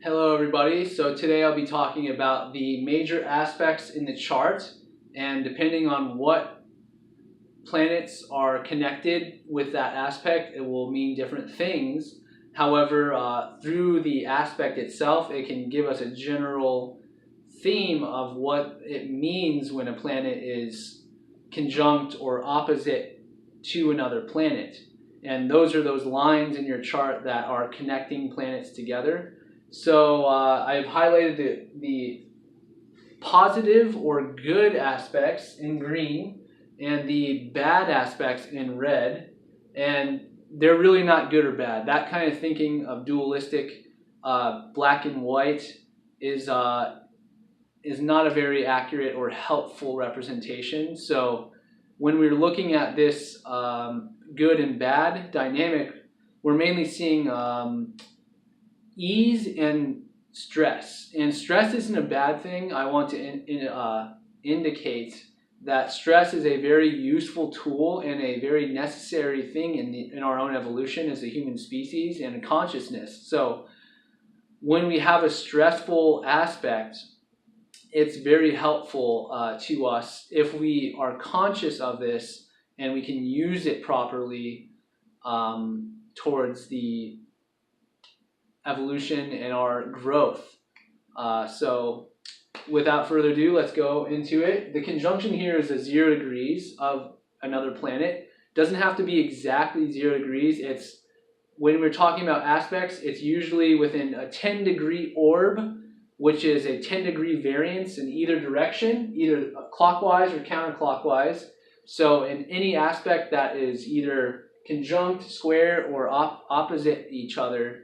Hello everybody, so today I'll be talking about the major aspects in the chart, and depending on what planets are connected with that aspect, it will mean different things. However, through the aspect itself, it can give us a general theme of what it means when a planet is conjunct or opposite to another planet. And those are those lines in your chart that are connecting planets together. So I've highlighted the positive or good aspects in green and the bad aspects in red, and they're really not good or bad. That kind of thinking of dualistic black and white is not a very accurate or helpful representation. So when we're looking at this good and bad dynamic, we're mainly seeing ease and stress. And stress isn't a bad thing. I want to indicate that stress is a very useful tool and a very necessary thing in our own evolution as a human species and a consciousness. So when we have a stressful aspect, it's very helpful to us if we are conscious of this and we can use it properly towards the evolution and our growth. So without further ado, let's go into it. The conjunction here is a 0 degrees of another planet. Doesn't have to be exactly 0 degrees. It's when we're talking about aspects, it's usually within a 10-degree orb, which is a 10-degree variance in either direction, either clockwise or counterclockwise. So in any aspect that is either conjunct, square, or opposite each other,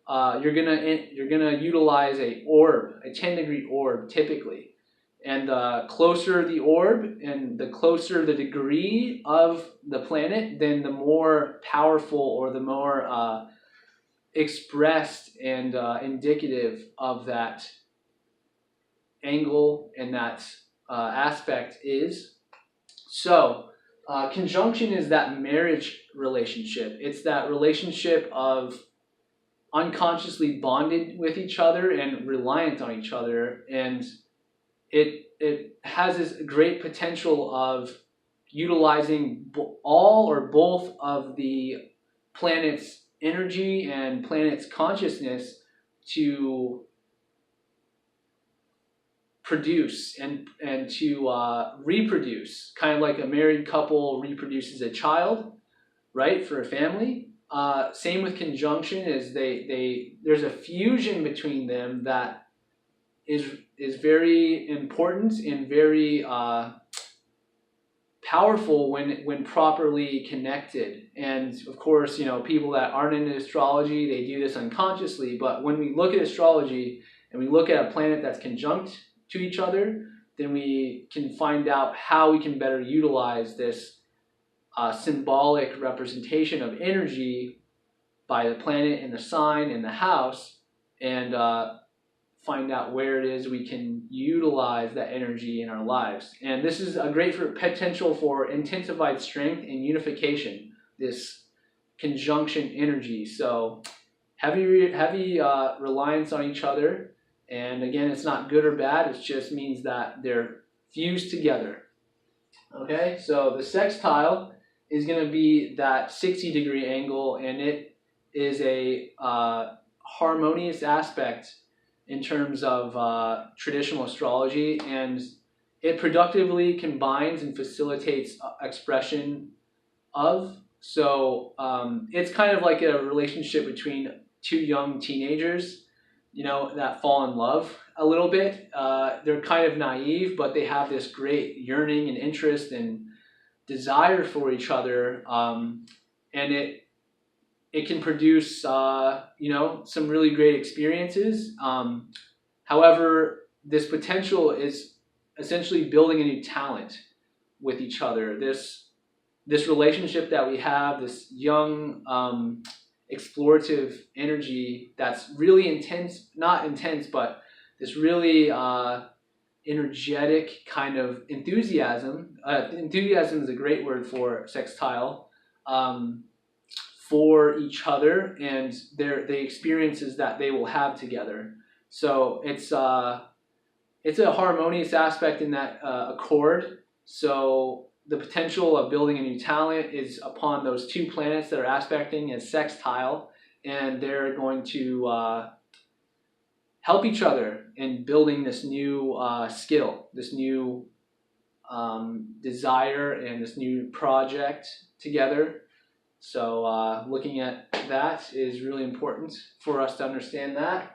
you're gonna utilize a orb, a 10-degree orb typically. And the closer the orb and the closer the degree of the planet, then the more powerful or the more expressed and indicative of that angle and that aspect is. So conjunction is that marriage relationship. It's that relationship of unconsciously bonded with each other and reliant on each other, and it has this great potential of utilizing all or both of the planet's energy and planet's consciousness to produce and to reproduce, kind of like a married couple reproduces a child, right, for a family. Same with conjunction, is there's a fusion between them that is very important and very powerful when properly connected. And of course, you know, people that aren't into astrology, they do this unconsciously. But when we look at astrology and we look at a planet that's conjunct to each other, then we can find out how we can better utilize this symbolic representation of energy by the planet and the sign and the house, and find out where it is we can utilize that energy in our lives. And this is a great potential for intensified strength and unification, this conjunction energy. So heavy reliance on each other. And again, it's not good or bad. It just means that they're fused together. Okay, so the sextile is going to be that 60-degree angle, and it is a harmonious aspect in terms of traditional astrology, and it productively combines and facilitates expression of. So it's kind of like a relationship between two young teenagers, you know, that fall in love a little bit. They're kind of naive, but they have this great yearning and interest and desire for each other, and it can produce you know, some really great experiences. However, this potential is essentially building a new talent with each other. This relationship that we have, this young explorative energy that's really intense, not intense, but this really energetic kind of enthusiasm. Enthusiasm is a great word for sextile, for each other and the experiences that they will have together. So it's a harmonious aspect in that accord. So the potential of building a new talent is upon those two planets that are aspecting as sextile, and they're going to help each other in building this new skill, this new desire, and this new project together. So looking at that is really important for us to understand that.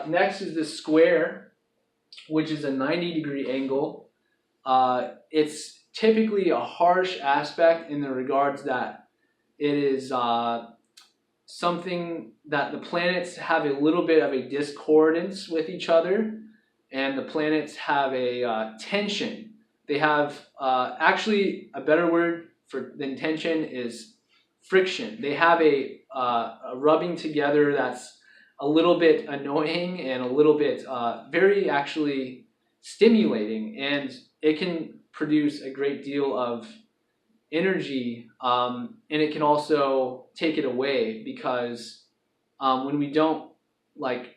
Next is the square, which is a 90-degree angle. It's typically a harsh aspect in the regards that it is something that the planets have a little bit of a discordance with each other, and the planets have a tension. They have actually a better word than tension is friction. They have a rubbing together that's a little bit annoying and a little bit very actually stimulating, and it can produce a great deal of energy, and it can also take it away, because when we don't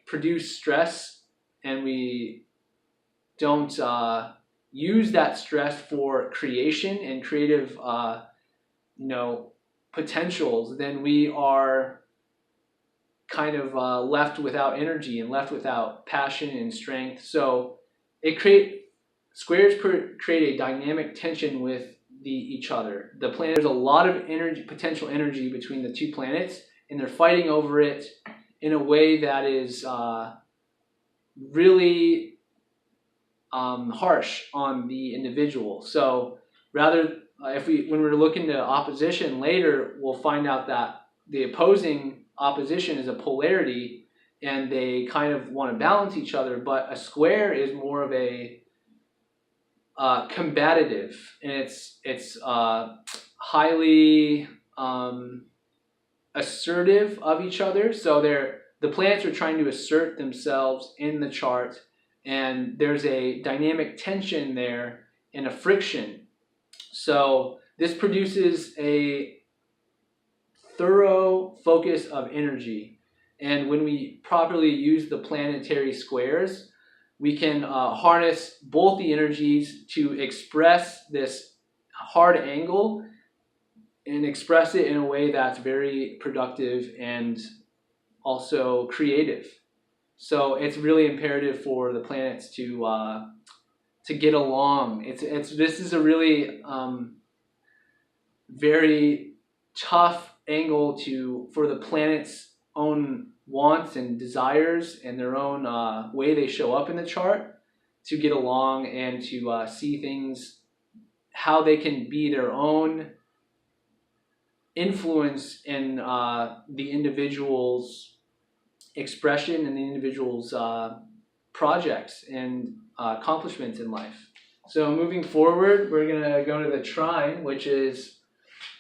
produce stress and we don't use that stress for creation and creative potentials, then we are kind of left without energy and left without passion and strength. So squares create a dynamic tension with each other. The planet, there's a lot of energy, potential energy between the two planets, and they're fighting over it in a way that is really harsh on the individual. So rather, when we're looking to opposition later, we'll find out that the opposing opposition is a polarity, and they kind of want to balance each other. But a square is more of a combative, and it's highly assertive of each other. So the planets are trying to assert themselves in the chart, and there's a dynamic tension there and a friction. So this produces a thorough focus of energy, and when we properly use the planetary squares, we can harness both the energies to express this hard angle and express it in a way that's very productive and also creative. So it's really imperative for the planets to get along. This is a really very tough angle for the planets' own wants and desires and their own way they show up in the chart to get along and to see things, how they can be their own influence in the individual's expression and the individual's projects and accomplishments in life. So moving forward, we're going to go to the Trine, which is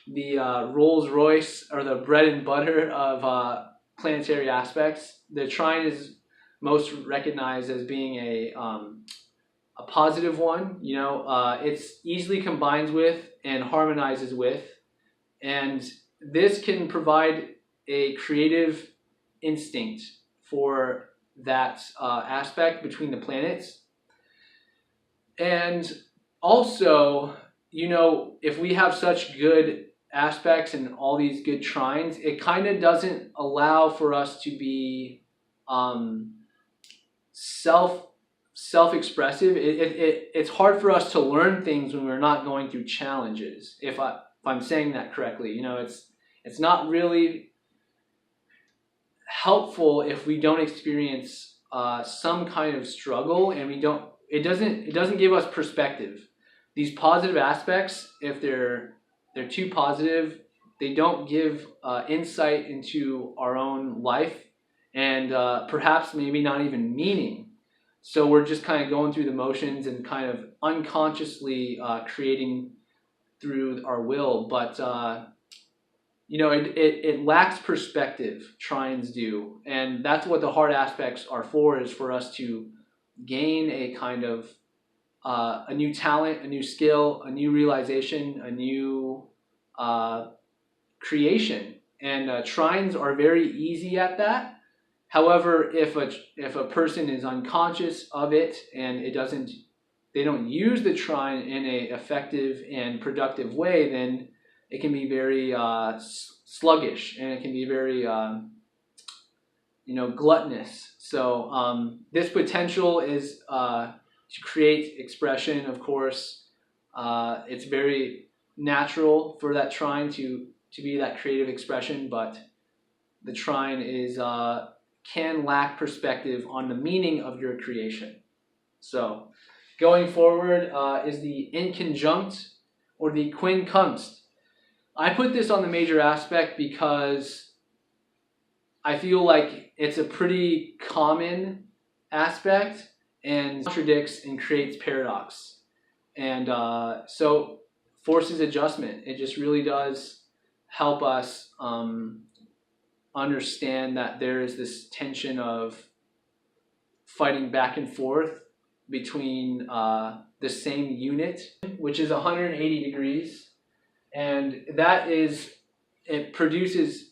the Rolls Royce, or the bread and butter of planetary aspects. The Trine is most recognized as being a positive one. It's easily combines with and harmonizes with, and this can provide a creative instinct for that aspect between the planets. And also, if we have such good aspects and all these good trines, it kind of doesn't allow for us to be self-expressive. It's hard for us to learn things when we're not going through challenges. If I'm saying that correctly, it's not really helpful if we don't experience some kind of struggle, and it doesn't give us perspective. These positive aspects, if they're too positive, they don't give insight into our own life, and perhaps maybe not even meaning. So we're just kind of going through the motions and kind of unconsciously creating through our will, but it lacks perspective. Trines do, and that's what the hard aspects are for, is for us to gain a kind of a new talent, a new skill, a new realization, a new creation. And trines are very easy at that, However, if a person is unconscious of it and they don't use the trine in a effective and productive way, then it can be very sluggish, and it can be very gluttonous. So this potential is to create expression. Of course, it's very natural for that trine to be that creative expression, but the trine is can lack perspective on the meaning of your creation. So going forward is the Inconjunct or the Quincunx. I put this on the major aspect because I feel like it's a pretty common aspect and contradicts and creates paradox. And so forces adjustment. It just really does help us understand that there is this tension of fighting back and forth between the same unit, which is 180 degrees, and it produces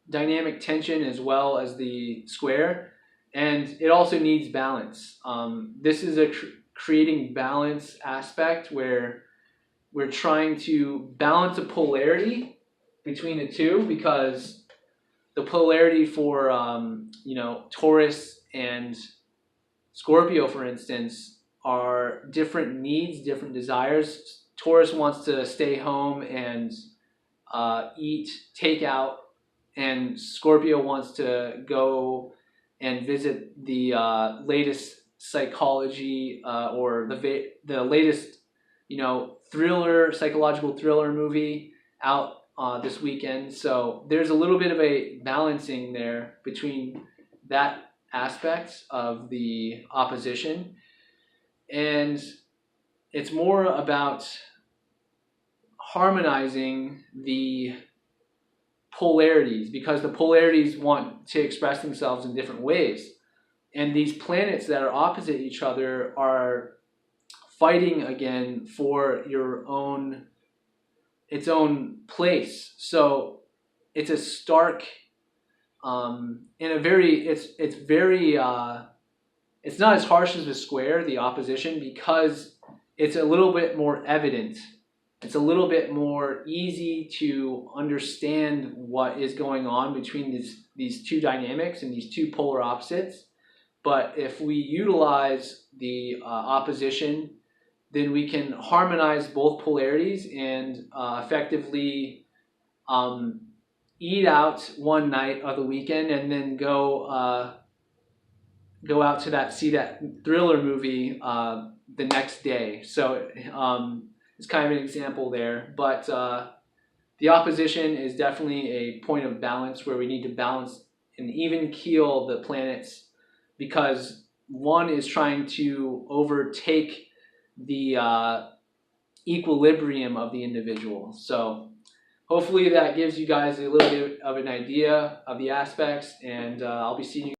dynamic tension as well as the square, and it also needs balance. This is a creating balance aspect where we're trying to balance a polarity between the two, because the polarity for Taurus and Scorpio, for instance, are different needs, different desires. Taurus wants to stay home and eat takeout, and Scorpio wants to go and visit the latest psychology or the latest psychological thriller movie out this weekend. So there's a little bit of a balancing there between that aspect of the opposition, and it's more about harmonizing the polarities, because the polarities want to express themselves in different ways, and these planets that are opposite each other are fighting again for its own place. So it's a stark it's not as harsh as the square, the opposition, because it's a little bit more evident. It's a little bit more easy to understand what is going on between these two dynamics and these two polar opposites. But if we utilize the opposition, then we can harmonize both polarities and effectively eat out one night of the weekend, and then go out to see that thriller movie the next day. So it's kind of an example there, but the opposition is definitely a point of balance where we need to balance and even keel the planets, because one is trying to overtake the equilibrium of the individual. So hopefully that gives you guys a little bit of an idea of the aspects, and I'll be seeing you